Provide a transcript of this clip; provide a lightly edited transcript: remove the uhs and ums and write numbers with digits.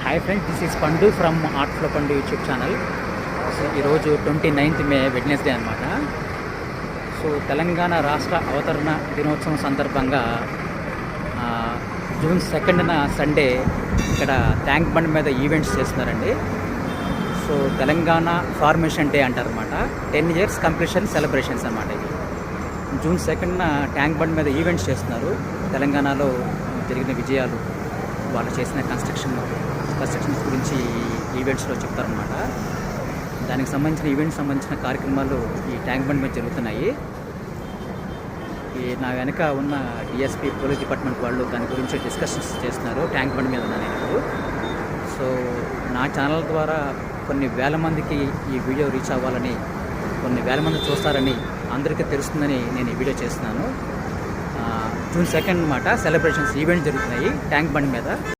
Hi friends, this is పండు from art flow పండు YouTube channel. So ఈరోజు 29th మే Wednesday అనమాట. సో తెలంగాణ రాష్ట్ర అవతరణ దినోత్సవం సందర్భంగా జూన్ 2న సండే ఇక్కడ ట్యాంక్ బండ్ మీద ఈవెంట్స్ చేస్తున్నారండి. సో తెలంగాణ ఫార్మేషన్ డే అంటారనమాట. 10 years కంప్లీషన్ సెలబ్రేషన్స్ అనమాట. ఇది జూన్ 2న ట్యాంక్ బండ్ మీద ఈవెంట్స్ చేస్తున్నారు. తెలంగాణలో జరిగిన విజయాలు, వాళ్ళు చేసిన కన్స్ట్రక్షన్స్ గురించి ఈవెంట్స్లో చెప్తారనమాట. దానికి సంబంధించిన కార్యక్రమాలు ఈ ట్యాంక్ బండ్ మీద జరుగుతున్నాయి. ఈ నా వెనక ఉన్న డిఎస్పీ పోలీస్ డిపార్ట్మెంట్ వాళ్ళు దాని గురించి డిస్కషన్స్ చేస్తున్నారు ట్యాంక్ బండ్ మీద అనేది. సో నా ఛానల్ ద్వారా కొన్ని వేల మందికి ఈ వీడియో రీచ్ అవ్వాలని, కొన్ని వేల మంది చూస్తారని, అందరికీ తెలుస్తుందని నేను ఈ వీడియో చేస్తున్నాను. జూన్ 2 అన్నమాట సెలబ్రేషన్స్ ఈవెంట్ జరుగుతున్నాయి ట్యాంక్ బండ్ మీద.